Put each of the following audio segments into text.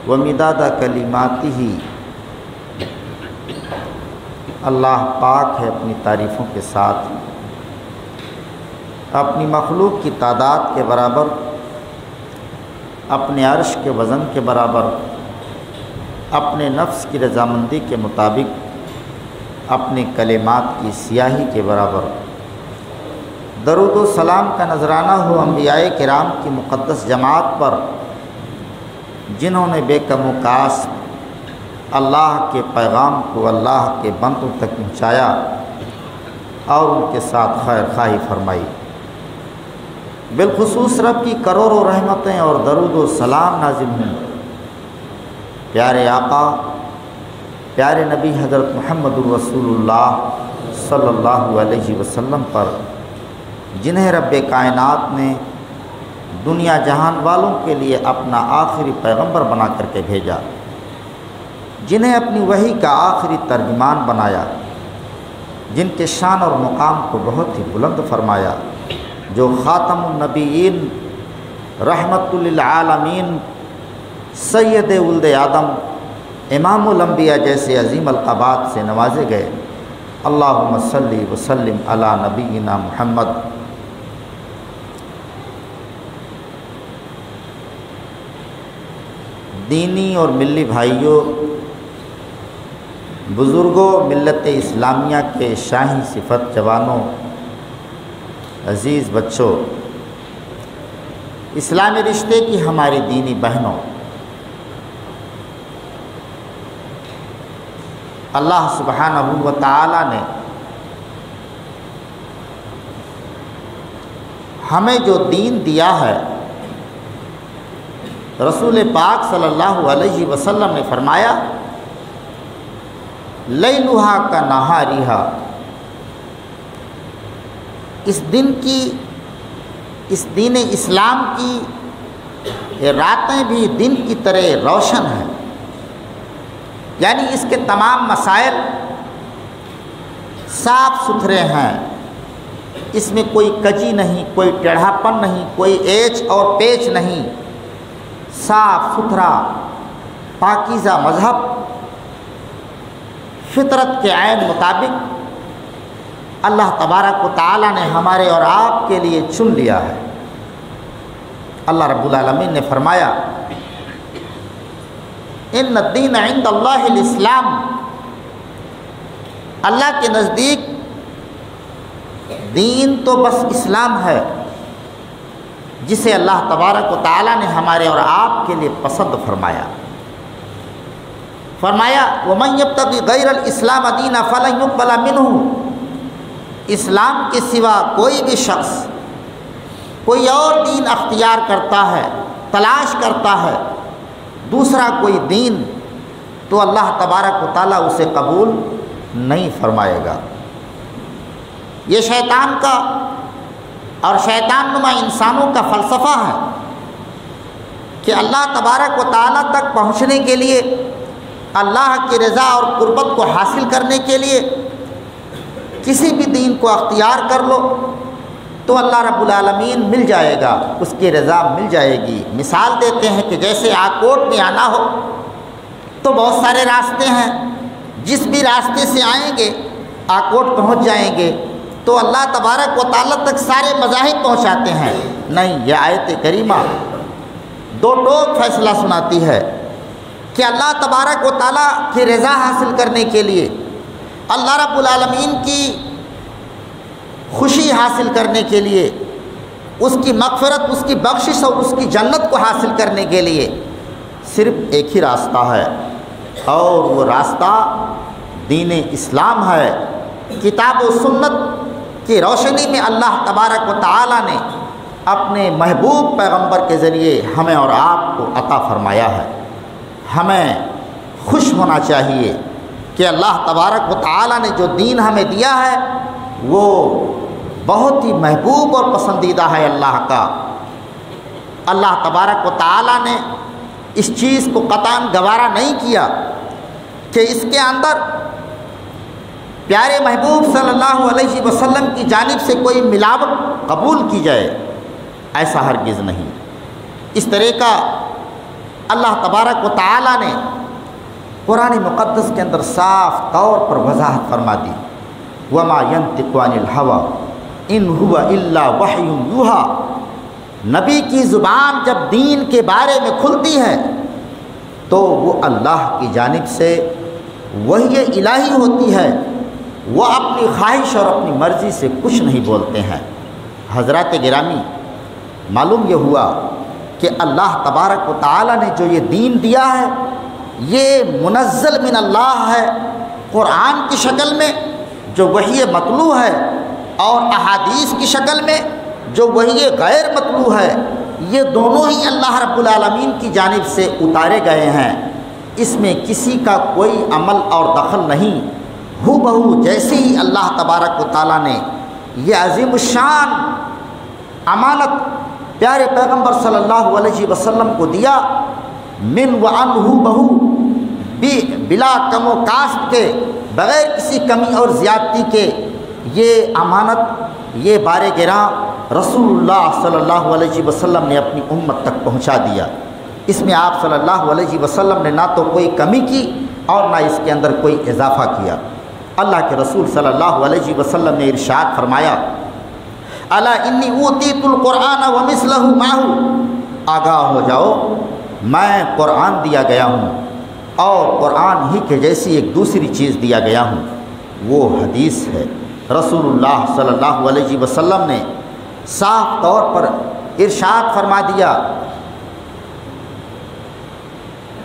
ومداد کلماتہ، اللہ پاک ہے اپنی تعریفوں کے ساتھ، اپنی مخلوق کی تعداد کے برابر، اپنے عرش کے وزن کے برابر، اپنے نفس کی رضامندی کے مطابق، اپنے کلمات کی سیاہی کے برابر۔ درود و سلام کا نذرانہ ہو انبیاء کرام کی مقدس جماعت پر، جنہوں نے بے کم و کاسب اللہ کے پیغام کو اللہ کے بندوں تک پہنچایا اور ان کے ساتھ خیر خواہی فرمائی۔ بالخصوص رب کی کروڑوں رحمتیں اور درود و سلام نازل ہوں پیارے آقا، پیارے نبی حضرت محمد الرسول اللہ صلی اللہ علیہ وسلم پر، جنہیں رب کائنات نے دنیا جہان والوں کے لیے اپنا آخری پیغمبر بنا کر کے بھیجا، جنہیں اپنی وحی کا آخری ترجمان بنایا، جن کے شان اور مقام کو بہت ہی بلند فرمایا، جو خاتم النبیین، رحمت للعالمین، سید ولد آدم، امام الانبیاء جیسے عظیم القابات سے نوازے گئے۔ اللہم صلی وسلم علی نبینا محمد۔ دینی اور ملی بھائیوں، بزرگوں، ملت اسلامیہ کے شاہی صفت جوانوں، عزیز بچوں، اسلامی رشتے کی ہماری دینی بہنوں، اللہ سبحانہ و تعالی نے ہمیں جو دین دیا ہے، رسول پاک صلی اللہ علیہ وسلم نے فرمایا لیلھا کنہاریھا، اس دین اسلام کی راتیں بھی دن کی طرح روشن ہیں، یعنی اس کے تمام مسائل صاف ستھرے ہیں، اس میں کوئی کجی نہیں، کوئی ٹیڑھاپن نہیں، کوئی ایچ اور پیچ نہیں، صاف ستھرا پاکیزہ مذہب فطرت کے عین مطابق اللہ تبارک و تعالی نے ہمارے اور آپ کے لیے چن لیا ہے۔ اللہ رب العالمین نے فرمایا ان الدین عند اللہ الاسلام، اللہ کے نزدیک دین تو بس اسلام ہے، جسے اللہ تبارک و تعالی نے ہمارے اور آپ کے لیے پسند فرمایا۔ فرمایا وَمَن يَبْتَغِ غَيْرَ الْإِسْلَامَ دِينًا فَلَن يُقْبَلَ مِنْهُ، اسلام کے سوا کوئی بھی شخص کوئی اور دین اختیار کرتا ہے، تلاش کرتا ہے دوسرا کوئی دین، تو اللہ تبارک و تعالیٰ اسے قبول نہیں فرمائے گا۔ یہ شیطان کا اور شیطان نما انسانوں کا فلسفہ ہے کہ اللہ تبارک و تعالیٰ تک پہنچنے کے لیے، اللہ کی رضا اور قربت کو حاصل کرنے کے لیے کسی بھی دین کو اختیار کر لو تو اللہ رب العالمین مل جائے گا، اس کی رضا مل جائے گی۔ مثال دیتے ہیں کہ جیسے آکوٹ میں آنا ہو تو بہت سارے راستے ہیں، جس بھی راستے سے آئیں گے آکوٹ پہنچ جائیں گے، تو اللہ تبارک و تعالیٰ تک سارے مذاہب پہنچاتے ہیں؟ نہیں، یہ آیت کریمہ دو ٹوک فیصلہ سناتی ہے کہ اللہ تبارک و تعالیٰ کی رضا حاصل کرنے کے لیے، اللہ رب العالمین کی خوشی حاصل کرنے کے لیے، اس کی مغفرت، اس کی بخشش اور اس کی جنت کو حاصل کرنے کے لیے صرف ایک ہی راستہ ہے، اور وہ راستہ دین اسلام ہے۔ کتاب و سنت کی روشنی میں اللہ تبارک و تعالی نے اپنے محبوب پیغمبر کے ذریعے ہمیں اور آپ کو عطا فرمایا ہے۔ ہمیں خوش ہونا چاہیے کہ اللہ تبارک و تعالی نے جو دین ہمیں دیا ہے وہ بہت ہی محبوب اور پسندیدہ ہے اللہ کا۔ اللہ تبارک و تعالی نے اس چیز کو قطعاً گوارا نہیں کیا کہ اس کے اندر پیارے محبوب صلی اللہ علیہ وسلم کی جانب سے کوئی ملاوٹ قبول کی جائے، ایسا ہرگز نہیں۔ اس طرح کا اللہ تبارک و تعالی نے قرآن مقدس کے اندر صاف طور پر وضاحت فرما دی، وما ينطق عن الهوى ان هو الا وحی یوحی۔ نبی کی زبان جب دین کے بارے میں کھلتی ہے تو وہ اللہ کی جانب سے وحی الہی ہوتی ہے، وہ اپنی خواہش اور اپنی مرضی سے کچھ نہیں بولتے ہیں۔ حضرات گرامی، معلوم یہ ہوا کہ اللہ تبارک و تعالی نے جو یہ دین دیا ہے یہ منزل من اللہ ہے، قرآن کی شکل میں جو وحی مطلوع ہے اور احادیث کی شکل میں جو وحی غیر مطلوع ہے، یہ دونوں ہی اللہ رب العالمین کی جانب سے اتارے گئے ہیں۔ اس میں کسی کا کوئی عمل اور دخل نہیں، ہو بہو جیسے ہی اللہ تبارک و تعالیٰ نے یہ عظیم الشان امانت پیارے پیغمبر صلی اللہ علیہ وسلم کو دیا، من و ان ہو بہو بلا کم و کاسٹ کے، بغیر کسی کمی اور زیادتی کے، یہ امانت، یہ بار گراں رسول اللہ صلی اللہ علیہ وسلم نے اپنی امت تک پہنچا دیا۔ اس میں آپ صلی اللہ علیہ وسلم نے نہ تو کوئی کمی کی اور نہ اس کے اندر کوئی اضافہ کیا۔ اللہ کے رسول صلی اللہ علیہ وسلم نے ارشاد فرمایا، الا انی اوتیت القرآن ومثلہ معہ، آگاہ ہو جاؤ میں قرآن دیا گیا ہوں اور قرآن ہی کے جیسی ایک دوسری چیز دیا گیا ہوں، وہ حدیث ہے۔ رسول اللہ صلی اللہ علیہ وسلم نے صاف طور پر ارشاد فرما دیا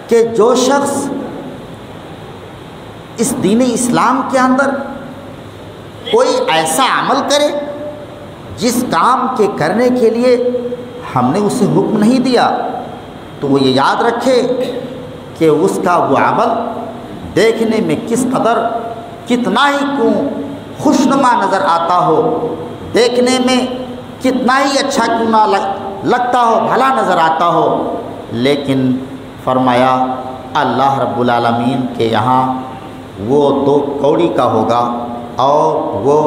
کہ جو شخص اس دین اسلام کے اندر کوئی ایسا عمل کرے جس کام کے کرنے کے لیے ہم نے اسے حکم نہیں دیا، تو وہ یہ یاد رکھے کہ اس کا وہ عمل دیکھنے میں کس قدر کتنا ہی کیوں خوشنما نظر آتا ہو، دیکھنے میں کتنا ہی اچھا کیوں نہ لگتا ہو، بھلا نظر آتا ہو، لیکن فرمایا اللہ رب العالمین کے یہاں وہ 2 کوڑی کا ہوگا اور وہ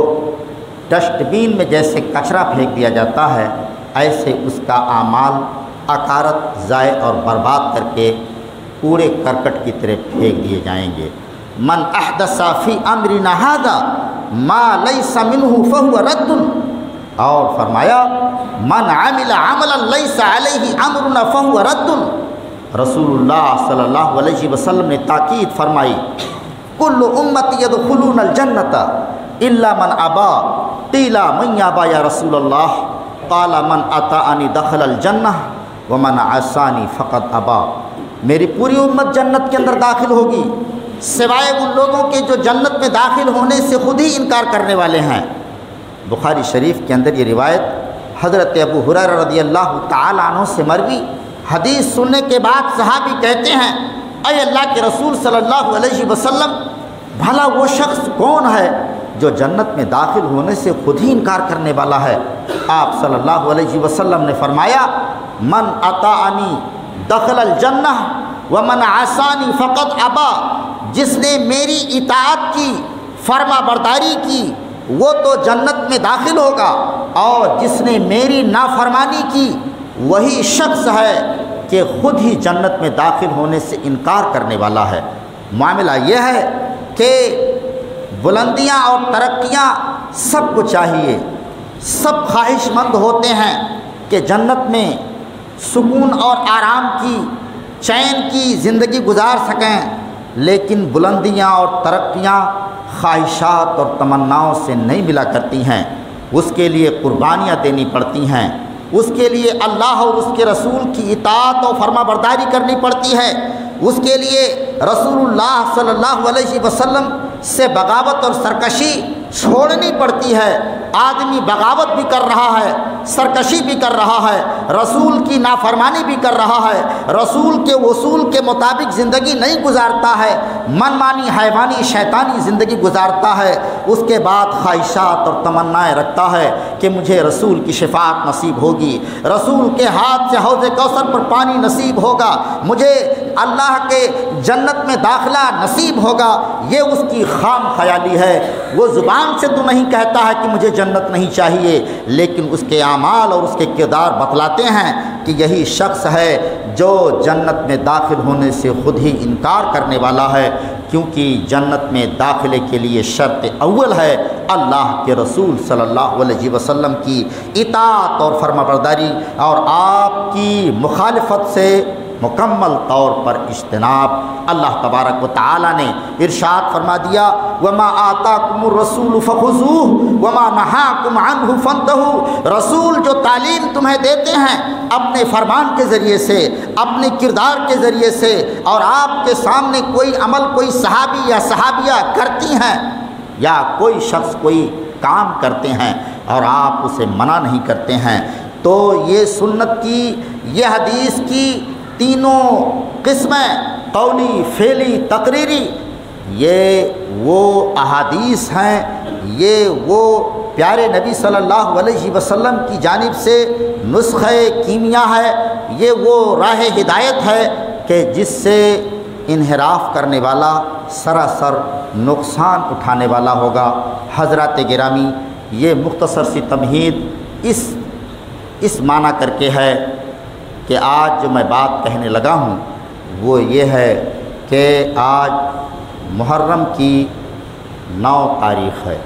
ڈسٹ بین میں جیسے کچرا پھینک دیا جاتا ہے ایسے اس کا اعمال اکارت ضائع اور برباد کر کے کوڑے کرکٹ کی طرح پھینک دیے جائیں گے۔ من احدث فی امرنا ھذا ما لیس منہ فہو رد، اور فرمایا من عمل عملا لیس علیہ امرنا فہو رد۔ رسول اللہ صلی اللہ علیہ وسلم نے تاکید فرمائی، کل امتی یدخلون الجنۃ الا من ابا، قیل من یابا یا رسول اللہ، قال من اطاعنی دخل الجنہ ومن عصانی فقد ابا۔ میری پوری امت جنت کے اندر داخل ہوگی سوائے ان لوگوں کے جو جنت میں داخل ہونے سے خود ہی انکار کرنے والے ہیں۔ بخاری شریف کے اندر یہ روایت حضرت ابو ہریرہ رضی اللہ تعالی عنہ سے مروی، حدیث سننے کے بعد صحابی کہتے ہیں، اے اللہ کے رسول صلی اللہ علیہ وسلم، بھلا وہ شخص کون ہے جو جنت میں داخل ہونے سے خود ہی انکار کرنے والا ہے؟ آپ صلی اللہ علیہ وسلم نے فرمایا، من اطاعنی دخل الجنہ ومن عصانی فقد ابا، جس نے میری اطاعت کی، فرما برداری کی، وہ تو جنت میں داخل ہوگا، اور جس نے میری نافرمانی کی وہی شخص ہے کہ خود ہی جنت میں داخل ہونے سے انکار کرنے والا ہے۔ معاملہ یہ ہے کہ بلندیاں اور ترقیاں سب کو چاہیے، سب خواہش مند ہوتے ہیں کہ جنت میں سکون اور آرام کی، چین کی زندگی گزار سکیں، لیکن بلندیاں اور ترقیاں خواہشات اور تمناؤں سے نہیں ملا کرتی ہیں، اس کے لیے قربانیاں دینی پڑتی ہیں، اس کے لیے اللہ اور اس کے رسول کی اطاعت اور فرما برداری کرنی پڑتی ہے، اس کے لیے رسول اللہ صلی اللہ علیہ وسلم سے بغاوت اور سرکشی چھوڑنی پڑتی ہے۔ آدمی بغاوت بھی کر رہا ہے، سرکشی بھی کر رہا ہے، رسول کی نافرمانی بھی کر رہا ہے، رسول کے اصول کے مطابق زندگی نہیں گزارتا ہے، من مانی حیوانی شیطانی زندگی گزارتا ہے، اس کے بعد خواہشات اور تمنائیں رکھتا ہے کہ مجھے رسول کی شفاعت نصیب ہوگی، رسول کے ہاتھ سے حوض کوثر پر پانی نصیب ہوگا، مجھے اللہ کے جنت میں داخلہ نصیب ہوگا۔ یہ اس کی خام خیالی ہے، وہ زبان سے تو نہیں کہتا ہے کہ مجھے جنت نہیں چاہیے، لیکن اس کے اعمال اور اس کے کردار بتلاتے ہیں کہ یہی شخص ہے جو جنت میں داخل ہونے سے خود ہی انکار کرنے والا ہے، کیونکہ جنت میں داخلے کے لیے شرط اول ہے اللہ کے رسول صلی اللہ علیہ وسلم کی اطاعت اور فرمانبرداری، اور آپ کی مخالفت سے مکمل طور پر اجتناب۔ اللہ تبارک و تعالیٰ نے ارشاد فرما دیا وَمَا آتَاكُمُ الرَّسُولُ فَخُذُوهُ وَمَا نَهَاكُمْ عَنْهُ فَانْتَهُوا۔ رسول جو تعلیم تمہیں دیتے ہیں اپنے فرمان کے ذریعے سے، اپنے کردار کے ذریعے سے، اور آپ کے سامنے کوئی عمل کوئی صحابی یا صحابیہ کرتی ہیں یا کوئی شخص کوئی کام کرتے ہیں اور آپ اسے منع نہیں کرتے ہیں، تو یہ سنت کی، یہ حدیث کی تینوں قسمیں، قولی، فعلی، تقریری، یہ وہ احادیث ہیں، یہ وہ پیارے نبی صلی اللہ علیہ وسلم کی جانب سے نسخہ کیمیا ہے، یہ وہ راہ ہدایت ہے کہ جس سے انحراف کرنے والا سراسر نقصان اٹھانے والا ہوگا۔ حضرات گرامی، یہ مختصر سی تمہید اس معنی کر کے ہے کہ آج جو میں بات کہنے لگا ہوں وہ یہ ہے کہ آج محرم کی 9 تاریخ ہے،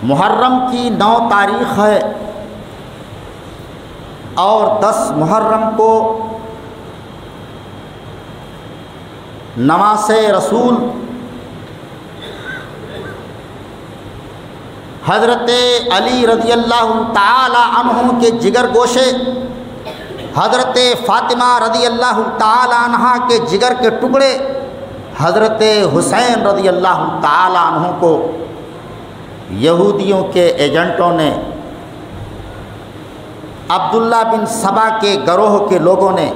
محرم کی 9 تاریخ ہے، اور 10 محرم کو نماز رسول حضرت علی رضی اللہ تعالی عنہ کے جگر گوشے، حضرت فاطمہ رضی اللہ تعالی عنہ کے جگر کے ٹکڑے، حضرت حسین رضی اللہ تعالی عنہ کو یہودیوں کے ایجنٹوں نے، عبداللہ بن سبا کے گروہ کے لوگوں نے،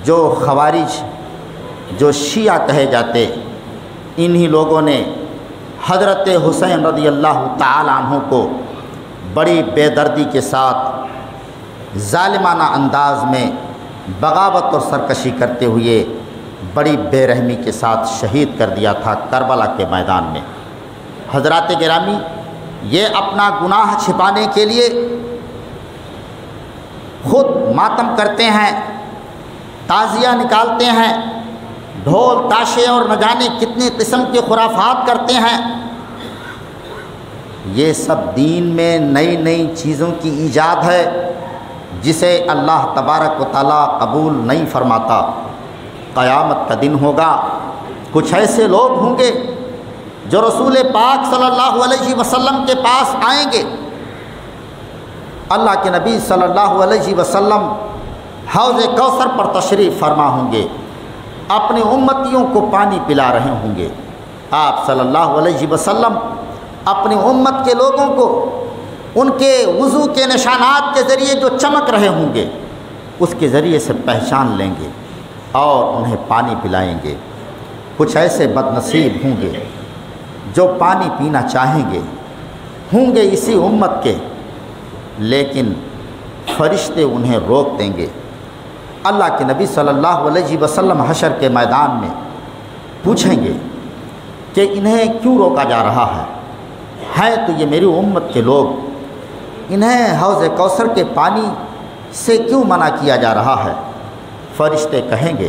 جو خوارج، جو شیعہ کہے جاتے، انہی لوگوں نے حضرت حسین رضی اللہ تعالی عنہ کو بڑی بے دردی کے ساتھ ظالمانہ انداز میں بغاوت اور سرکشی کرتے ہوئے بڑی بے رحمی کے ساتھ شہید کر دیا تھا کربلا کے میدان میں۔ حضرات گرامی، یہ اپنا گناہ چھپانے کے لیے خود ماتم کرتے ہیں، تعزیہ نکالتے ہیں، ڈھول تاشے اور نہ جانے کتنی قسم کے خرافات کرتے ہیں۔ یہ سب دین میں نئی نئی چیزوں کی ایجاد ہے جسے اللہ تبارک و تعالیٰ قبول نہیں فرماتا۔ قیامت کا دن ہوگا، کچھ ایسے لوگ ہوں گے جو رسول پاک صلی اللہ علیہ وسلم کے پاس آئیں گے، اللہ کے نبی صلی اللہ علیہ وسلم حوض کوثر پر تشریف فرما ہوں گے، اپنے امتیوں کو پانی پلا رہے ہوں گے۔ آپ صلی اللہ علیہ وسلم اپنی امت کے لوگوں کو ان کے وضو کے نشانات کے ذریعے جو چمک رہے ہوں گے اس کے ذریعے سے پہچان لیں گے اور انہیں پانی پلائیں گے۔ کچھ ایسے بد نصیب ہوں گے جو پانی پینا چاہیں گے، ہوں گے اسی امت کے، لیکن فرشتے انہیں روک دیں گے۔ اللہ کے نبی صلی اللہ علیہ وسلم حشر کے میدان میں پوچھیں گے کہ انہیں کیوں روکا جا رہا ہے تو یہ میری امت کے لوگ، انہیں حوض کوثر کے پانی سے کیوں منع کیا جا رہا ہے؟ فرشتے کہیں گے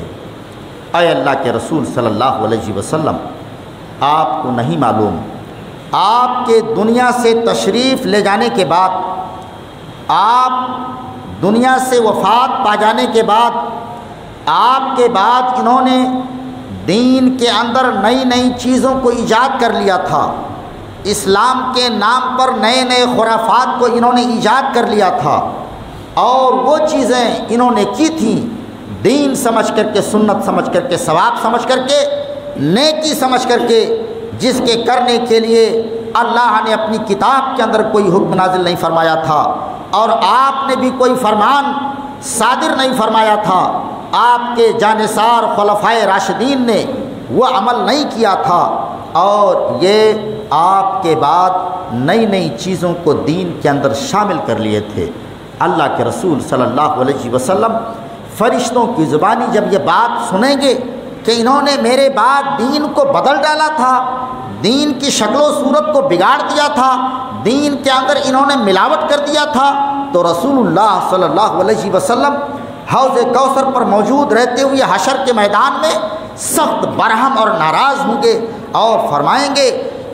اے اللہ کے رسول صلی اللہ علیہ وسلم، آپ کو نہیں معلوم، آپ کے دنیا سے تشریف لے جانے کے بعد، آپ دنیا سے وفات پا جانے کے بعد، آپ کے بعد انہوں نے دین کے اندر نئی نئی چیزوں کو ایجاد کر لیا تھا، اسلام کے نام پر نئے نئے خرافات کو انہوں نے ایجاد کر لیا تھا، اور وہ چیزیں انہوں نے کی تھیں دین سمجھ کر کے، سنت سمجھ کر کے، ثواب سمجھ کر کے، نیکی سمجھ کر کے، جس کے کرنے کے لیے اللہ نے اپنی کتاب کے اندر کوئی حکم نازل نہیں فرمایا تھا، اور آپ نے بھی کوئی فرمان صادر نہیں فرمایا تھا، آپ کے جانثار خلفائے راشدین نے وہ عمل نہیں کیا تھا، اور یہ آپ کے بعد نئی نئی چیزوں کو دین کے اندر شامل کر لیے تھے۔ اللہ کے رسول صلی اللہ علیہ وسلم فرشتوں کی زبانی جب یہ بات سنیں گے کہ انہوں نے میرے بعد دین کو بدل ڈالا تھا، دین کی شکل و صورت کو بگاڑ دیا تھا، دین کے اندر انہوں نے ملاوٹ کر دیا تھا، تو رسول اللہ صلی اللہ علیہ وسلم حوض کوثر پر موجود رہتے ہوئے حشر کے میدان میں سخت برہم اور ناراض ہوں گے اور فرمائیں گے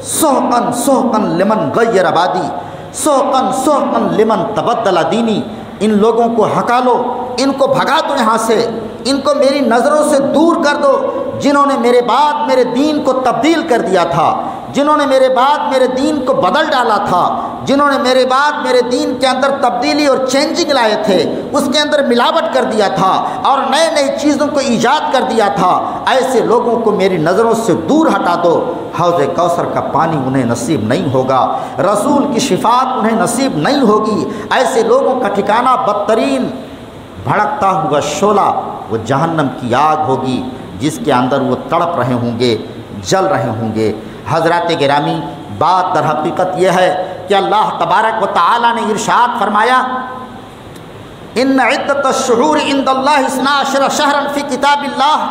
سحقاً سحقاً لمن غیر آبادی، سحقاً سحقاً لمن تبدل دینی، ان لوگوں کو ہٹا لو، ان کو بھگا دو یہاں سے، ان کو میری نظروں سے دور کر دو، جنہوں نے میرے بعد میرے دین کو تبدیل کر دیا تھا، جنہوں نے میرے بعد میرے دین کو بدل ڈالا تھا، جنہوں نے میرے بعد میرے دین کے اندر تبدیلی اور چینجنگ لائے تھے، اس کے اندر ملاوٹ کر دیا تھا اور نئے نئی چیزوں کو ایجاد کر دیا تھا، ایسے لوگوں کو میری نظروں سے دور ہٹا دو، حوض کوثر کا پانی انہیں نصیب نہیں ہوگا، رسول کی شفاعت انہیں نصیب نہیں ہوگی۔ ایسے لوگوں کا ٹھکانہ بدترین بھڑکتا ہوا شعلہ وہ جہنم کی آگ ہوگی، جس کے اندر وہ تڑپ رہے ہوں گے، جل رہے ہوں گے۔ حضرات گرامی، بات در حقیقت یہ ہے کہ اللہ تبارک و تعالی نے ارشاد فرمایا ان عدت الشہور عند اللہ 12 شہرا فی کتاب اللہ،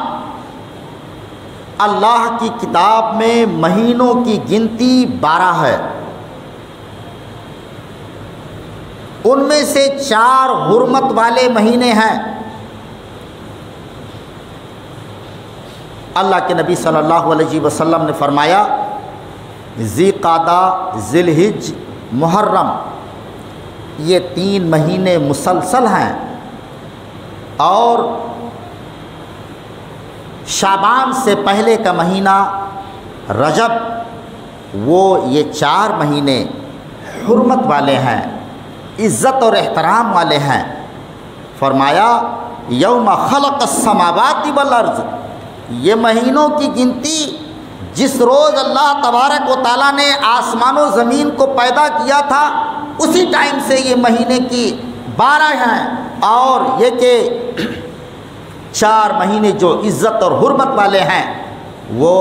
اللہ کی کتاب میں مہینوں کی گنتی 12 ہے، ان میں سے 4 حرمت والے مہینے ہیں۔ اللہ کے نبی صلی اللہ علیہ وسلم نے فرمایا ذی قعدہ، ذی الحج، محرم، یہ 3 مہینے مسلسل ہیں، اور شعبان سے پہلے کا مہینہ رجب، وہ یہ 4 مہینے حرمت والے ہیں، عزت اور احترام والے ہیں۔ فرمایا یوم خلق السماوات والارض، یہ مہینوں کی گنتی جس روز اللہ تبارک و تعالیٰ نے آسمان و زمین کو پیدا کیا تھا اسی ٹائم سے یہ مہینے کی 12 ہیں، اور یہ کہ 4 مہینے جو عزت اور حرمت والے ہیں وہ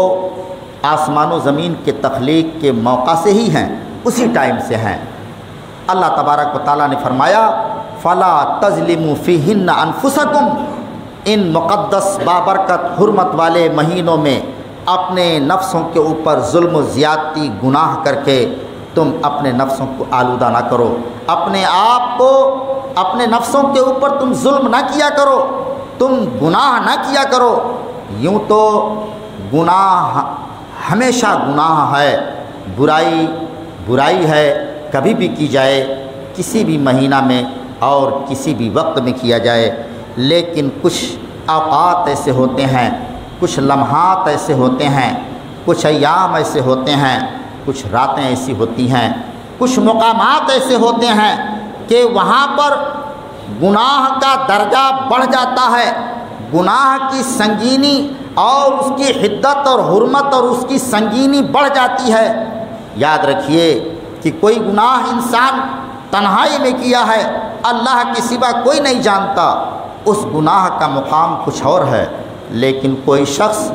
آسمان و زمین کے تخلیق کے موقع سے ہی ہیں، اسی ٹائم سے ہیں۔ اللہ تبارک و تعالیٰ نے فرمایا فلا تظلموا فیہن انفسکم، ان مقدس بابرکت حرمت والے مہینوں میں اپنے نفسوں کے اوپر ظلم و زیادتی گناہ کر کے تم اپنے نفسوں کو آلودہ نہ کرو، اپنے آپ کو اپنے نفسوں کے اوپر تم ظلم نہ کیا کرو، تم گناہ نہ کیا کرو۔ یوں تو گناہ ہمیشہ گناہ ہے، برائی ہے، کبھی بھی کی جائے، کسی بھی مہینہ میں اور کسی بھی وقت میں کیا جائے، لیکن کچھ اوقات ایسے ہوتے ہیں، کچھ لمحات ایسے ہوتے ہیں، کچھ ایام ایسے ہوتے ہیں، کچھ راتیں ایسی ہوتی ہیں، کچھ مقامات ایسے ہوتے ہیں کہ وہاں پر گناہ کا درجہ بڑھ جاتا ہے، گناہ کی سنگینی اور اس کی حدت اور حرمت اور اس کی سنگینی بڑھ جاتی ہے۔ یاد رکھیے کہ کوئی گناہ انسان تنہائی میں کیا ہے، اللہ کے سوا کوئی نہیں جانتا، اس گناہ کا مقام کچھ اور ہے، لیکن کوئی شخص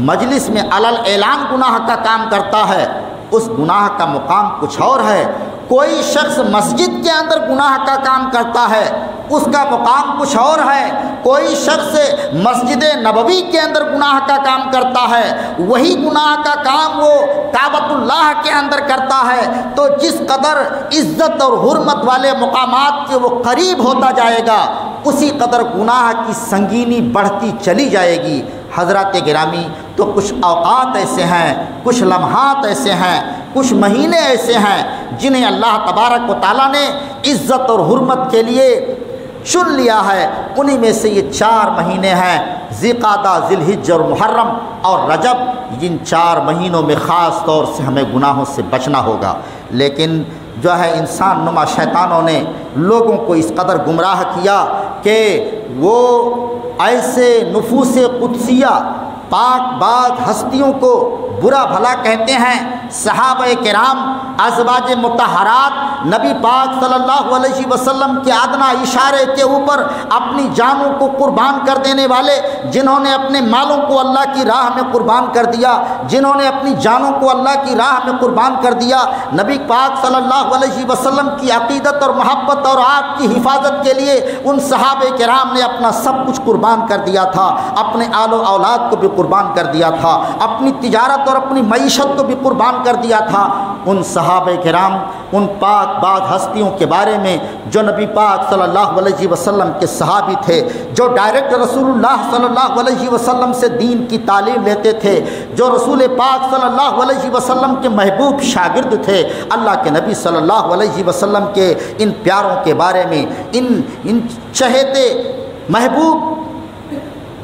مجلس میں علل اعلان گناہ کا کام کرتا ہے، اس گناہ کا مقام کچھ اور ہے۔ کوئی شخص مسجد کے اندر گناہ کا کام کرتا ہے، اس کا مقام کچھ اور ہے۔ کوئی شخص مسجد نبوی کے اندر گناہ کا کام کرتا ہے، وہی گناہ کا کام وہ کعبۃ اللہ کے اندر کرتا ہے، تو جس قدر عزت اور حرمت والے مقامات کے وہ قریب ہوتا جائے گا اسی قدر گناہ کی سنگینی بڑھتی چلی جائے گی۔ حضرات گرامی، تو کچھ اوقات ایسے ہیں، کچھ لمحات ایسے ہیں، کچھ مہینے ایسے ہیں جنہیں اللہ تبارک و تعالیٰ نے عزت اور حرمت کے لیے چن لیا ہے، انہی میں سے یہ 4 مہینے ہیں، ذی قعدہ، ذی الحج اور محرم اور رجب۔ جن 4 مہینوں میں خاص طور سے ہمیں گناہوں سے بچنا ہوگا، لیکن جو ہے انسان نما شیطانوں نے لوگوں کو اس قدر گمراہ کیا کہ وہ ایسے نفوس قدسیہ پاک باز ہستیوں کو برا بھلا کہتے ہیں۔ صحابہ کرام، ازواج مطہرات، نبی پاک صلی اللہ علیہ وسلم کے ادنیٰ اشارے کے اوپر اپنی جانوں کو قربان کر دینے والے، جنہوں نے اپنے مالوں کو اللہ کی راہ میں قربان کر دیا، جنہوں نے اپنی جانوں کو اللہ کی راہ میں قربان کر دیا، نبی پاک صلی اللہ علیہ وسلم کی عقیدت اور محبت اور آپ کی حفاظت کے لیے ان صحابہ کرام نے اپنا سب کچھ قربان کر دیا تھا، اپنے آل و اولاد کو بھی قربان کر دیا تھا، اپنی تجارت اور اپنی معیشت کو بھی قربان کر دیا تھا۔ ان صحابہ کرام، ان پاک بعض ہستیوں کے بارے میں جو نبی پاک صلی اللہ علیہ وسلم کے صحابی تھے، جو ڈائریکٹ رسول اللہ صلی اللہ علیہ وسلم سے دین کی تعلیم لیتے تھے، جو رسول پاک صلی اللہ علیہ وسلم کے محبوب شاگرد تھے، اللہ کے نبی صلی اللہ علیہ وسلم کے ان پیاروں کے بارے میں، ان چہیتے محبوب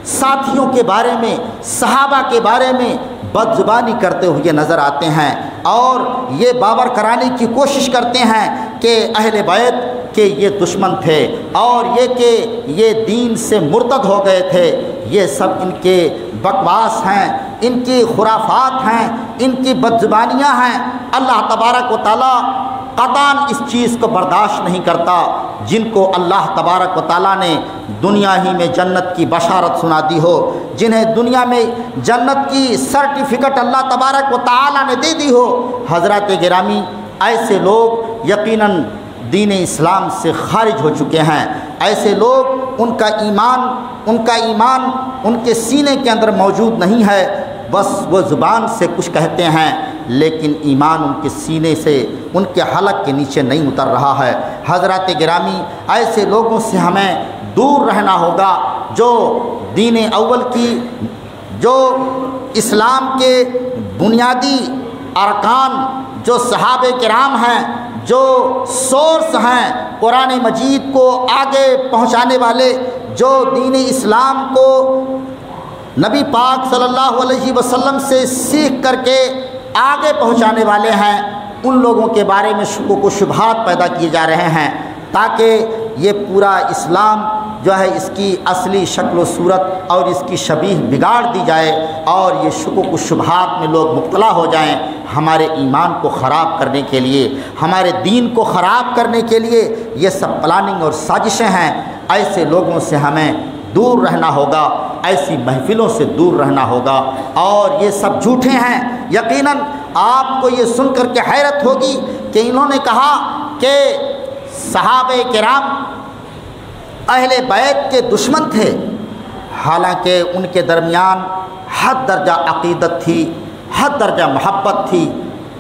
ساتھیوں کے بارے میں، صحابہ کے بارے میں بد زبانی کرتے ہوئے نظر آتے ہیں، اور یہ باور کرانے کی کوشش کرتے ہیں کہ اہل بیت کہ یہ دشمن تھے، اور یہ کہ یہ دین سے مرتد ہو گئے تھے۔ یہ سب ان کے بکواس ہیں، ان کی خرافات ہیں، ان کی بد زبانیاں ہیں۔ اللہ تبارک و تعالیٰ قطعاً اس چیز کو برداشت نہیں کرتا۔ جن کو اللہ تبارک و تعالیٰ نے دنیا ہی میں جنت کی بشارت سنا دی ہو، جنہیں دنیا میں جنت کی سرٹیفکیٹ اللہ تبارک و تعالیٰ نے دے دی ہو، حضرات گرامی، ایسے لوگ یقیناً دین اسلام سے خارج ہو چکے ہیں۔ ایسے لوگ ان کا ایمان ان کے سینے کے اندر موجود نہیں ہے، بس وہ زبان سے کچھ کہتے ہیں لیکن ایمان ان کے سینے سے، ان کے حلق کے نیچے نہیں اتر رہا ہے۔ حضرات گرامی، ایسے لوگوں سے ہمیں دور رہنا ہوگا جو دین اول کی، جو اسلام کے بنیادی ارکان، جو صحابہ کرام ہیں، جو سورس ہیں قرآن مجید کو آگے پہنچانے والے، جو دین اسلام کو نبی پاک صلی اللہ علیہ وسلم سے سیکھ کر کے آگے پہنچانے والے ہیں، ان لوگوں کے بارے میں شکوک و شبہات پیدا کیے جا رہے ہیں، تاکہ یہ پورا اسلام جو ہے اس کی اصلی شکل و صورت اور اس کی شبیہ بگاڑ دی جائے، اور یہ شکوک و شبہات میں لوگ مبتلا ہو جائیں۔ ہمارے ایمان کو خراب کرنے کے لیے، ہمارے دین کو خراب کرنے کے لیے یہ سب پلاننگ اور سازشیں ہیں۔ ایسے لوگوں سے ہمیں دور رہنا ہوگا، ایسی محفلوں سے دور رہنا ہوگا، اور یہ سب جھوٹے ہیں۔ یقیناً آپ کو یہ سن کر کے حیرت ہوگی کہ انہوں نے کہا کہ صحابہ کرام اہل بیت کے دشمن تھے، حالانکہ ان کے درمیان حد درجہ عقیدت تھی، حد درجہ محبت تھی،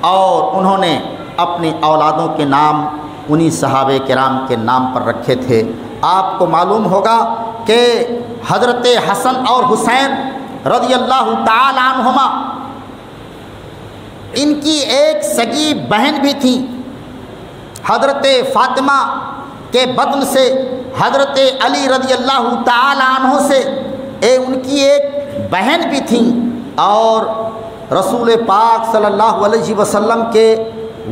اور انہوں نے اپنی اولادوں کے نام انہی صحابہ کرام کے نام پر رکھے تھے۔ آپ کو معلوم ہوگا کہ حضرت حسن اور حسین رضی اللہ تعالی عنہما، ان کی ایک سگی بہن بھی تھی، حضرت فاطمہ کے بدن سے، حضرت علی رضی اللہ تعالی عنہ سے ان کی ایک بہن بھی تھی، اور رسول پاک صلی اللہ علیہ وسلم کے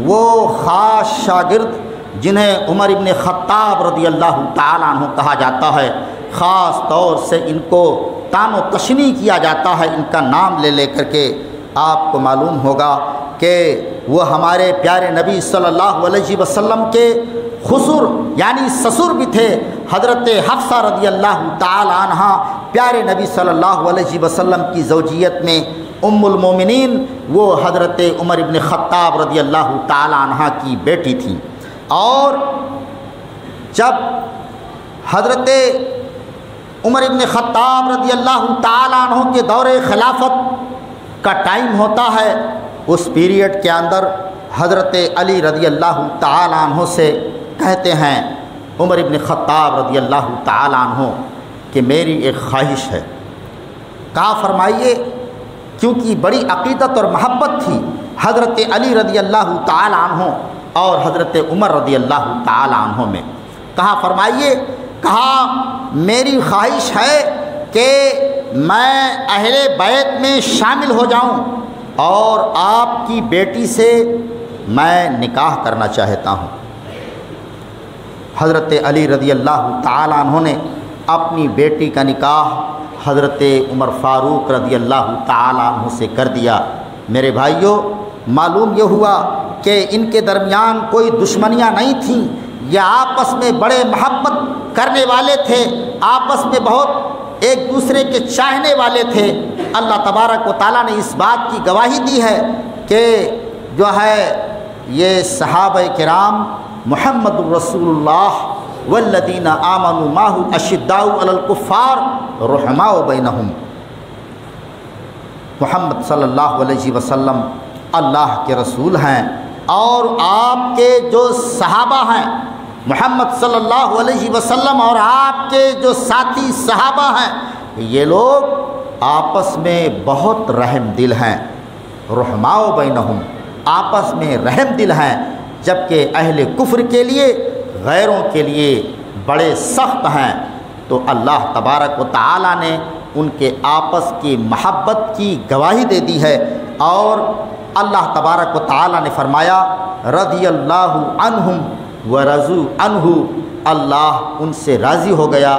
وہ خاص شاگرد جنہیں عمر ابن خطاب رضی اللہ تعالی عنہ کہا جاتا ہے، خاص طور سے ان کو تان و تشنیع کیا جاتا ہے ان کا نام لے کر کے۔ آپ کو معلوم ہوگا کہ وہ ہمارے پیارے نبی صلی اللہ علیہ وسلم کے خسر یعنی سسر بھی تھے۔ حضرت حفصہ رضی اللہ تعالی عنہ پیارے نبی صلی اللہ علیہ وسلم کی زوجیت میں ام المومنین، وہ حضرت عمر ابن خطاب رضی اللہ تعالی عنہ کی بیٹی تھیں، اور جب حضرت عمر ابن خطاب رضی اللہ تعالی عنہ کے دور خلافت کا ٹائم ہوتا ہے، اس پیریڈ کے اندر حضرت علی رضی اللہ تعالی عنہ سے کہتے ہیں عمر ابن خطاب رضی اللہ تعالی عنہ کہ میری ایک خواہش ہے۔ کہا فرمائیے، کیونکہ بڑی عقیدت اور محبت تھی حضرت علی رضی اللہ تعالی عنہ اور حضرت عمر رضی اللہ تعالی عنہ میں۔ کہا فرمائیے، کہا میری خواہش ہے کہ میں اہل بیت میں شامل ہو جاؤں اور آپ کی بیٹی سے میں نکاح کرنا چاہتا ہوں۔ حضرت علی رضی اللہ تعالی عنہ نے اپنی بیٹی کا نکاح حضرت عمر فاروق رضی اللہ تعالی عنہ سے کر دیا۔ میرے بھائیوں، معلوم یہ ہوا کہ ان کے درمیان کوئی دشمنیاں نہیں تھیں، یہ آپس میں بڑے محبت کرنے والے تھے، آپس میں بہت ایک دوسرے کے چاہنے والے تھے۔ اللہ تبارک و تعالیٰ نے اس بات کی گواہی دی ہے کہ جو ہے یہ صحابہ کرام محمد الرسول اللہ والذین آمنوا معہ اشداء علی الکفار رحماء بینہم، محمد صلی اللہ علیہ وسلم اللہ کے رسول ہیں، اور آپ کے جو صحابہ ہیں محمد صلی اللہ علیہ وسلم اور آپ کے جو ساتھی صحابہ ہیں یہ لوگ آپس میں بہت رحم دل ہیں، رحماء بینہم، آپس میں رحم دل ہیں، جبکہ اہل کفر کے لیے، غیروں کے لیے بڑے سخت ہیں۔ تو اللہ تبارک و تعالیٰ نے ان کے آپس کی محبت کی گواہی دے دی ہے، اور اللہ تبارک و تعالیٰ نے فرمایا رضی اللہ عنہم ورضوا عنہ، اللہ ان سے راضی ہو گیا،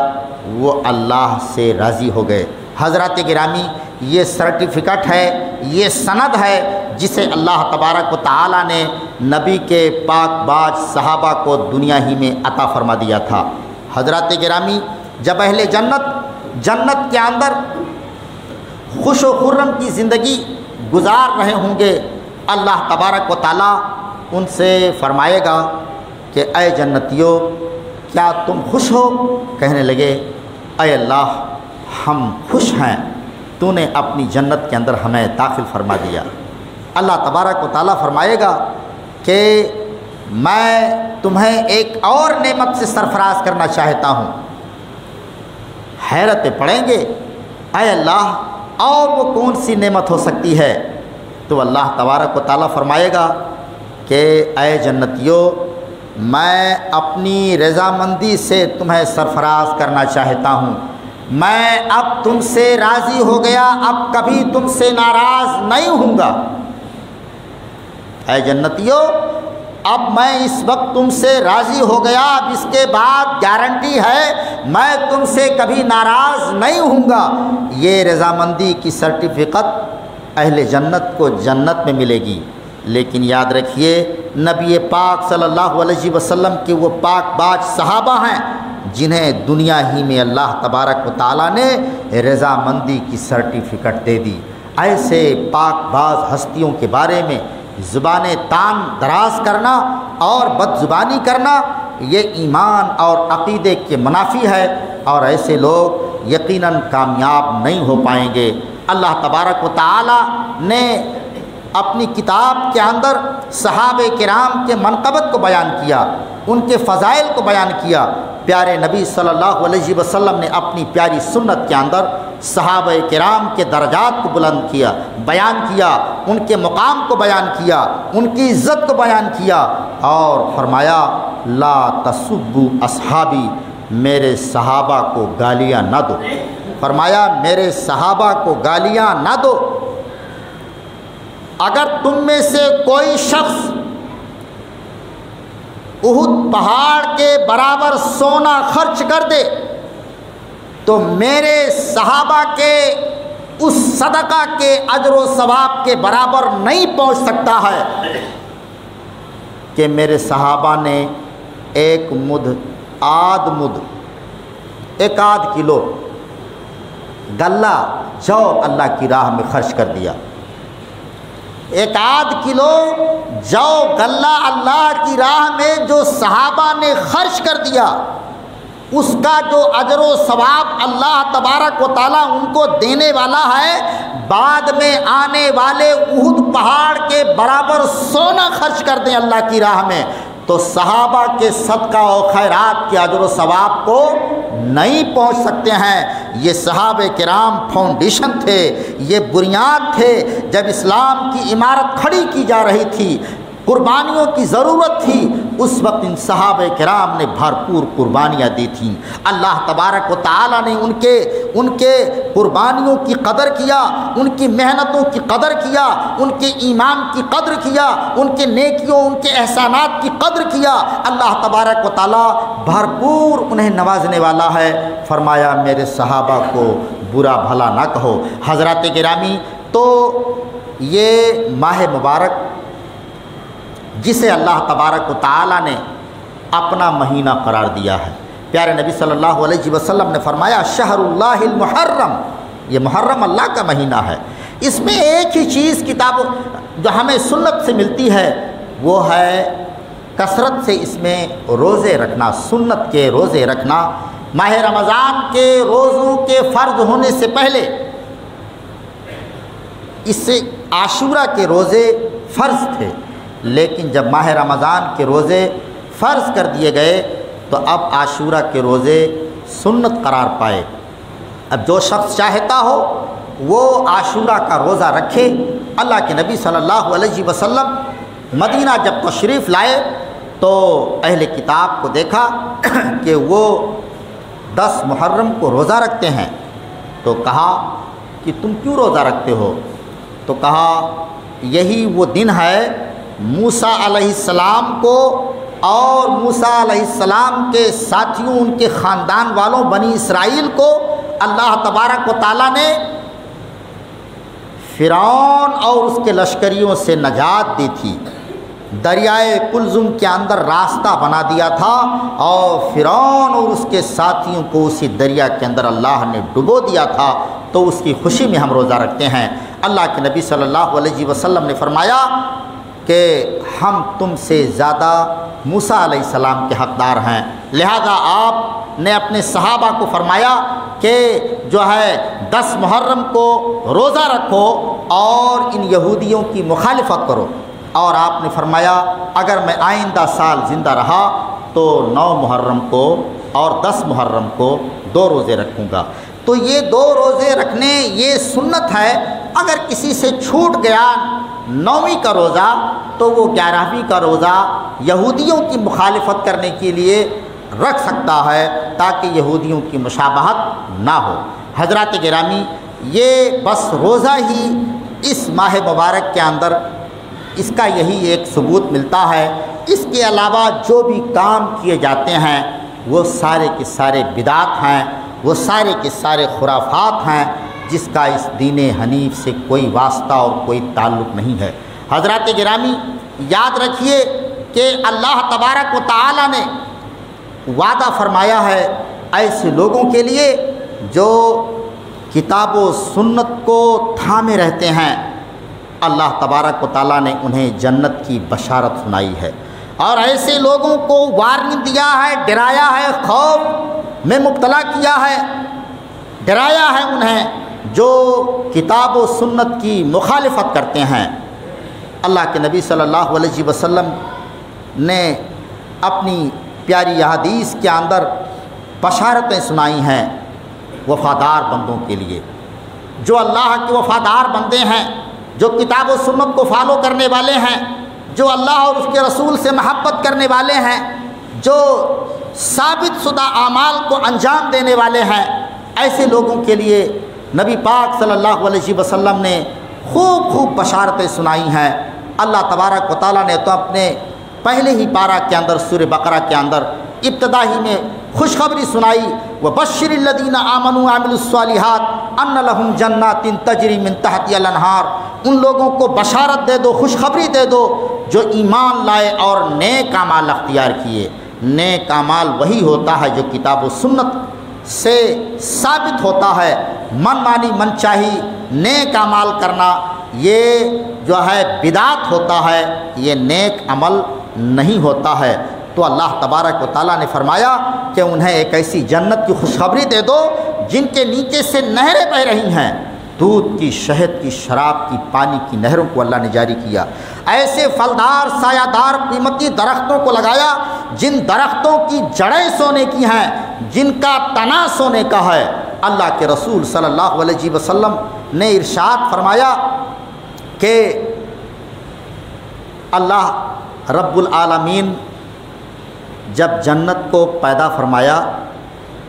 وہ اللہ سے راضی ہو گئے۔ حضرات گرامی، یہ سرٹیفکیٹ ہے، یہ سند ہے جسے اللہ تبارک و تعالیٰ نے نبی کے پاک باز صحابہ کو دنیا ہی میں عطا فرما دیا تھا۔ حضرات گرامی، جب اہل جنت کے اندر خوش و خرم کی زندگی گزار رہے ہوں گے، اللہ تبارک و تعالیٰ ان سے فرمائے گا کہ اے جنتیو کیا تم خوش ہو؟ کہنے لگے اے اللہ ہم خوش ہیں، تو نے اپنی جنت کے اندر ہمیں داخل فرما دیا۔ اللہ تبارک و تعالیٰ فرمائے گا کہ میں تمہیں ایک اور نعمت سے سرفراز کرنا چاہتا ہوں۔ حیرت پڑیں گے اے اللہ اور وہ کون سی نعمت ہو سکتی ہے؟ تو اللہ تبارک و تعالیٰ فرمائے گا کہ اے جنتیو میں اپنی رضامندی سے تمہیں سرفراز کرنا چاہتا ہوں، میں اب تم سے راضی ہو گیا، اب کبھی تم سے ناراض نہیں ہوں گا۔ اے جنتیو اب میں اس وقت تم سے راضی ہو گیا، اب اس کے بعد گارنٹی ہے میں تم سے کبھی ناراض نہیں ہوں گا۔ یہ رضامندی کی سرٹیفکیٹ اہل جنت کو جنت میں ملے گی، لیکن یاد رکھیے نبی پاک صلی اللہ علیہ وسلم کے وہ پاک باز صحابہ ہیں جنہیں دنیا ہی میں اللہ تبارک و تعالیٰ نے رضامندی کی سرٹیفکیٹ دے دی۔ ایسے پاک باز ہستیوں کے بارے میں زبان تان دراز کرنا اور بد زبانی کرنا یہ ایمان اور عقیدے کے منافی ہے، اور ایسے لوگ یقیناً کامیاب نہیں ہو پائیں گے۔ اللہ تبارک و تعالیٰ نے اپنی کتاب کے اندر صحابہ کرام کے منقبت کو بیان کیا، ان کے فضائل کو بیان کیا۔ پیارے نبی صلی اللہ علیہ وسلم نے اپنی پیاری سنت کے اندر صحابہ کرام کے درجات کو بلند کیا، بیان کیا، ان کے مقام کو بیان کیا، ان کی عزت کو بیان کیا، اور فرمایا لا تسبوا اصحابی، میرے صحابہ کو گالیاں نہ دو، فرمایا میرے صحابہ کو گالیاں نہ دو۔ اگر تم میں سے کوئی شخص احد پہاڑ کے برابر سونا خرچ کر دے تو میرے صحابہ کے اس صدقہ کے اجر و ثواب کے برابر نہیں پہنچ سکتا ہے کہ میرے صحابہ نے ایک مدھ ایک آدھ کلو غلہ جو اللہ کی راہ میں خرچ کر دیا۔ ایک آدھ کلو جو غلہ اللہ کی راہ میں جو صحابہ نے خرچ کر دیا، اس کا جو اجر و ثواب اللہ تبارک و تعالیٰ ان کو دینے والا ہے، بعد میں آنے والے احد پہاڑ کے برابر سونا خرچ کر دیں اللہ کی راہ میں تو صحابہ کے صدقہ و خیرات کے اجر و ثواب کو نہیں پہنچ سکتے ہیں۔ یہ صحابہ کرام فاؤنڈیشن تھے، یہ بنیاد تھے۔ جب اسلام کی عمارت کھڑی کی جا رہی تھی، قربانیوں کی ضرورت تھی، اس وقت ان صحابہ کرام نے بھرپور قربانیاں دی تھیں۔ اللہ تبارک و تعالیٰ نے ان کے قربانیوں کی قدر کیا، ان کی محنتوں کی قدر کیا، ان کے ایمان کی قدر کیا، ان کے نیکیوں، ان کے احسانات کی قدر کیا۔ اللہ تبارک و تعالیٰ بھرپور انہیں نوازنے والا ہے۔ فرمایا میرے صحابہ کو برا بھلا نہ کہو۔ حضرات گرامی، تو یہ ماہ مبارک جسے اللہ تبارک و تعالیٰ نے اپنا مہینہ قرار دیا ہے، پیارے نبی صلی اللہ علیہ وسلم نے فرمایا شہر اللہ المحرم، یہ محرم اللہ کا مہینہ ہے۔ اس میں ایک ہی چیز کتاب جو ہمیں سنت سے ملتی ہے وہ ہے کثرت سے اس میں روزے رکھنا، سنت کے روزے رکھنا۔ ماہ رمضان کے روزوں کے فرض ہونے سے پہلے اس سے عاشورہ کے روزے فرض تھے، لیکن جب ماہ رمضان کے روزے فرض کر دیے گئے تو اب عاشورہ کے روزے سنت قرار پائے۔ اب جو شخص چاہتا ہو وہ عاشورہ کا روزہ رکھے۔ اللہ کے نبی صلی اللہ علیہ وسلم مدینہ جب تشریف لائے تو اہل کتاب کو دیکھا کہ وہ 10 محرم کو روزہ رکھتے ہیں، تو کہا کہ تم کیوں روزہ رکھتے ہو؟ تو کہا یہی وہ دن ہے موسیٰ علیہ السلام کو اور موسیٰ علیہ السلام کے ساتھیوں، ان کے خاندان والوں بنی اسرائیل کو اللہ تبارک و تعالیٰ نے فرعون اور اس کے لشکریوں سے نجات دی تھی، دریائے کلزم کے اندر راستہ بنا دیا تھا اور فرعون اور اس کے ساتھیوں کو اسی دریا کے اندر اللہ نے ڈبو دیا تھا، تو اس کی خوشی میں ہم روزہ رکھتے ہیں۔ اللہ کے نبی صلی اللہ علیہ وسلم نے فرمایا کہ ہم تم سے زیادہ موسیٰ علیہ السلام کے حقدار ہیں، لہذا آپ نے اپنے صحابہ کو فرمایا کہ جو ہے 10 محرم کو روزہ رکھو اور ان یہودیوں کی مخالفت کرو، اور آپ نے فرمایا اگر میں آئندہ سال زندہ رہا تو 9 محرم کو اور 10 محرم کو 2 روزے رکھوں گا۔ تو یہ 2 روزے رکھنے یہ سنت ہے۔ اگر کسی سے چھوٹ گیا 9ویں کا روزہ تو وہ 11ویں کا روزہ یہودیوں کی مخالفت کرنے کے لیے رکھ سکتا ہے تاکہ یہودیوں کی مشابہت نہ ہو۔ حضرات گرامی، یہ بس روزہ ہی اس ماہ مبارک کے اندر اس کا یہی ایک ثبوت ملتا ہے۔ اس کے علاوہ جو بھی کام کیے جاتے ہیں وہ سارے کے سارے بدعت ہیں، وہ سارے کے سارے خرافات ہیں، جس کا اس دین حنیف سے کوئی واسطہ اور کوئی تعلق نہیں ہے۔ حضرات گرامی، یاد رکھیے کہ اللہ تبارک و تعالی نے وعدہ فرمایا ہے ایسے لوگوں کے لیے جو کتاب و سنت کو تھامے رہتے ہیں، اللہ تبارک و تعالیٰ نے انہیں جنت کی بشارت سنائی ہے، اور ایسے لوگوں کو وارننگ دیا ہے، ڈرایا ہے، خوف میں مبتلا کیا ہے، ڈرایا ہے انہیں جو کتاب و سنت کی مخالفت کرتے ہیں۔ اللہ کے نبی صلی اللہ علیہ وسلم نے اپنی پیاری حدیث کے اندر بشارتیں سنائی ہیں وفادار بندوں کے لیے۔ جو اللہ کے وفادار بندے ہیں، جو کتاب و سنت کو فالو کرنے والے ہیں، جو اللہ اور اس کے رسول سے محبت کرنے والے ہیں، جو ثابت شدہ اعمال کو انجام دینے والے ہیں، ایسے لوگوں کے لیے نبی پاک صلی اللہ علیہ وسلم نے خوب بشارتیں سنائی ہیں۔ اللہ تبارک و تعالیٰ نے تو اپنے پہلے ہی پارہ کے اندر سورہ بقرہ کے اندر ابتدا ہی میں خوشخبری سنائی، وَبَشِّرِ الَّذِينَ آمَنُوا وَعَمِلُوا الصَّالِحَاتِ أَنَّ لَهُمْ جَنَّاتٍ تَجْرِي مِن تَحْتِهَا الْأَنْهَارُ۔ ان لوگوں کو بشارت دے دو، خوشخبری دے دو جو ایمان لائے اور نیک اعمال اختیار کیے۔ نیک اعمال وہی ہوتا ہے جو کتاب و سنت سے ثابت ہوتا ہے۔ من مانی من چاہی نیک اعمال کرنا یہ جو ہے بدعت ہوتا ہے، یہ نیک عمل نہیں ہوتا ہے۔ تو اللہ تبارک و تعالیٰ نے فرمایا کہ انہیں ایک ایسی جنت کی خوشخبری دے دو جن کے نیچے سے نہریں بہہ رہی ہیں، دودھ کی، شہد کی، شراب کی، پانی کی نہروں کو اللہ نے جاری کیا۔ ایسے پھلدار سایہ دار قیمتی درختوں کو لگایا جن درختوں کی جڑیں سونے کی ہیں، جن کا تنا سونے کا ہے۔ اللہ کے رسول صلی اللہ علیہ وسلم نے ارشاد فرمایا کہ اللہ رب العالمین جب جنت کو پیدا فرمایا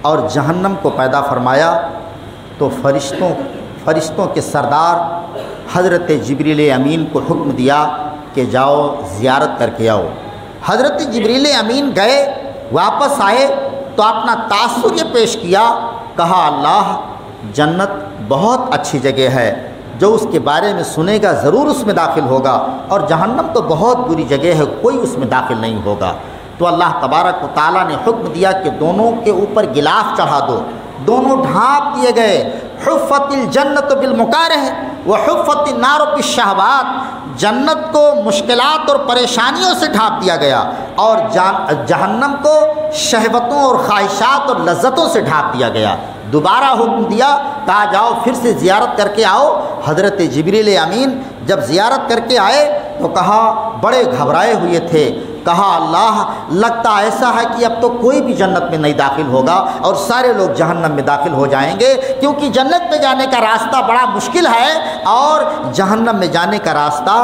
اور جہنم کو پیدا فرمایا تو فرشتوں کے سردار حضرت جبریل امین کو حکم دیا کہ جاؤ زیارت کر کے آؤ۔ حضرت جبریل امین گئے، واپس آئے تو اپنا تاثر یہ پیش کیا، کہا اللہ جنت بہت اچھی جگہ ہے، جو اس کے بارے میں سنے گا ضرور اس میں داخل ہوگا، اور جہنم تو بہت بری جگہ ہے، کوئی اس میں داخل نہیں ہوگا۔ تو اللہ تبارک و تعالیٰ نے حکم دیا کہ دونوں کے اوپر غلاف چڑھا دو، دونوں ڈھانپ دیے گئے۔ حفت الجنت بالمکارہ وحفت النار بالشہوات، جنت کو مشکلات اور پریشانیوں سے ڈھانپ دیا گیا اور جہنم کو شہوتوں اور خواہشات اور لذتوں سے ڈھانپ دیا گیا۔ دوبارہ حکم دیا، کہا جاؤ پھر سے زیارت کر کے آؤ۔ حضرت جبریل امین جب زیارت کر کے آئے تو کہا بڑے گھبرائے ہوئے تھے، کہا اللہ لگتا ایسا ہے کہ اب تو کوئی بھی جنت میں نہیں داخل ہوگا اور سارے لوگ جہنم میں داخل ہو جائیں گے، کیونکہ جنت میں جانے کا راستہ بڑا مشکل ہے اور جہنم میں جانے کا راستہ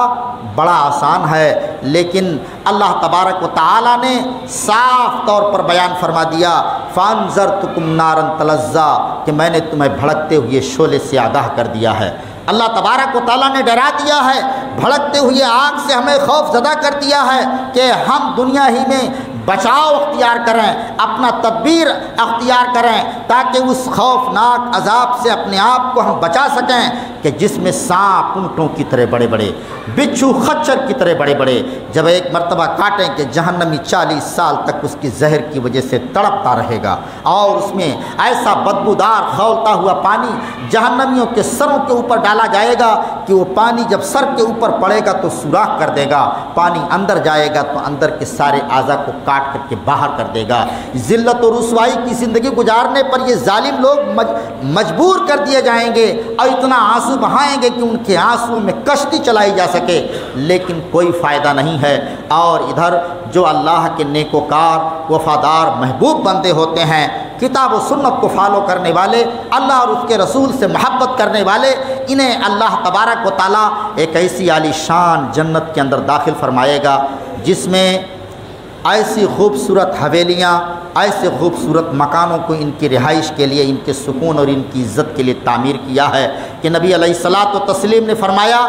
بڑا آسان ہے۔ لیکن اللہ تبارک و تعالی نے صاف طور پر بیان فرما دیا، فَأَنذَرْتُكُمْ نَارًا تَلَظَّىٰ، کہ میں نے تمہیں بھڑکتے ہوئے شعلے سے آگاہ کر دیا ہے۔ اللہ تبارک و تعالیٰ نے ڈرا دیا ہے، بھڑکتے ہوئے آگ سے ہمیں خوف زدہ کر دیا ہے کہ ہم دنیا ہی میں بچاؤ اختیار کریں، اپنا تدبیر اختیار کریں تاکہ اس خوفناک عذاب سے اپنے آپ کو ہم بچا سکیں کہ جس میں سانپ اونٹوں کی طرح بڑے بڑے، بچھو خچر کی طرح بڑے بڑے جب ایک مرتبہ کاٹیں کہ جہنمی 40 سال تک اس کی زہر کی وجہ سے تڑپتا رہے گا، اور اس میں ایسا بدبودار کھولتا ہوا پانی جہنمیوں کے سروں کے اوپر ڈالا جائے گا کہ وہ پانی جب سر کے اوپر پڑے گا تو سوراخ کر دے گا، پانی اندر جائے گا تو اندر کے سارے اعضاء کو کاٹ کر کے باہر کر دے گا۔ ذلت و رسوائی کی زندگی گزارنے پر یہ ظالم لوگ مجبور کر دیے جائیں گے اور اتنا آنسو بہائیں گے کہ ان کے آنسو میں کشتی چلائی جا سکے، لیکن کوئی فائدہ نہیں ہے۔ اور ادھر جو اللہ کے نیکوکار وفادار محبوب بندے ہوتے ہیں، کتاب و سنت کو فالو کرنے والے، اللہ اور اس کے رسول سے محبت کرنے والے، انہیں اللہ تبارک و تعالیٰ ایک ایسی عالی شان جنت کے اندر داخل فرمائے گا جس میں ایسی خوبصورت حویلیاں، ایسے خوبصورت مکانوں کو ان کی رہائش کے لیے، ان کے سکون اور ان کی عزت کے لیے تعمیر کیا ہے کہ نبی علیہ الصلاۃ والتسلیم نے فرمایا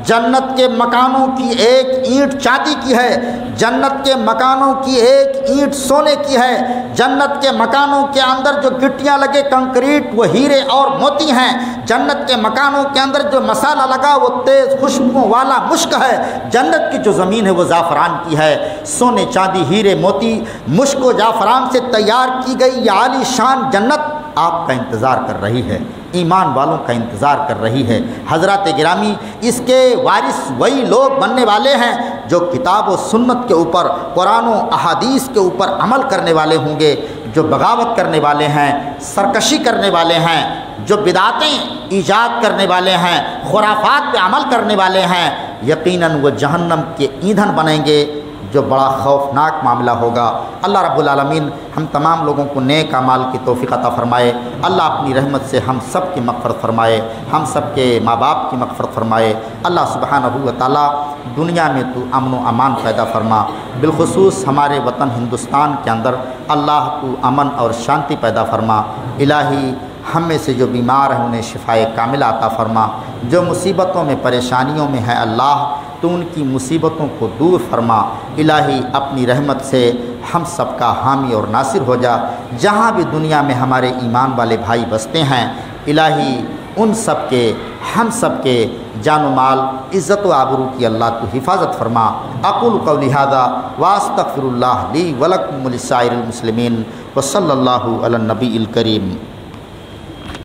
جنت کے مکانوں کی ایک اینٹ چاندی کی ہے، جنت کے مکانوں کی ایک اینٹ سونے کی ہے، جنت کے مکانوں کے اندر جو گٹیاں لگے کنکریٹ وہ ہیرے اور موتی ہیں، جنت کے مکانوں کے اندر جو مسالہ لگا وہ تیز خوشبوؤں والا مشک ہے، جنت کی جو زمین ہے وہ زعفران کی ہے۔ سونے چاندی ہیرے موتی مشک و زعفران سے تیار کی گئی یہ عالی شان جنت آپ کا انتظار کر رہی ہے، ایمان والوں کا انتظار کر رہی ہے۔ حضرات گرامی، اس کے وارث وہی لوگ بننے والے ہیں جو کتاب و سنت کے اوپر، قرآن و احادیث کے اوپر عمل کرنے والے ہوں گے، جو بغاوت کرنے والے ہیں، سرکشی کرنے والے ہیں، جو بدعتیں ایجاد کرنے والے ہیں، خرافات پہ عمل کرنے والے ہیں، یقیناً وہ جہنم کے ایندھن بنیں گے، جو بڑا خوفناک معاملہ ہوگا۔ اللہ رب العالمین ہم تمام لوگوں کو نیک اعمال کی توفیق عطا فرمائے، اللہ اپنی رحمت سے ہم سب کی مغفرت فرمائے، ہم سب کے ماں باپ کی مغفرت فرمائے۔ اللہ سبحانہ و تعالیٰ دنیا میں تو امن و امان پیدا فرما، بالخصوص ہمارے وطن ہندوستان کے اندر اللہ تو امن اور شانتی پیدا فرما۔ الہی ہم میں سے جو بیمار ہیں انہیں شفائے کاملہ عطا فرما، جو مصیبتوں میں پریشانیوں میں ہے اللہ تو ان کی مصیبتوں کو دور فرما۔ الہی اپنی رحمت سے ہم سب کا حامی اور ناصر ہو جا، جہاں بھی دنیا میں ہمارے ایمان والے بھائی بستے ہیں الہی ان سب کے، ہم سب کے جان و مال، عزت و آبرو کی اللہ تو حفاظت فرما۔ اقول قولی ھذا واستغفر اللہ لی ولکم ولسائر المسلمین وصلی اللہ علی النبی الکریم۔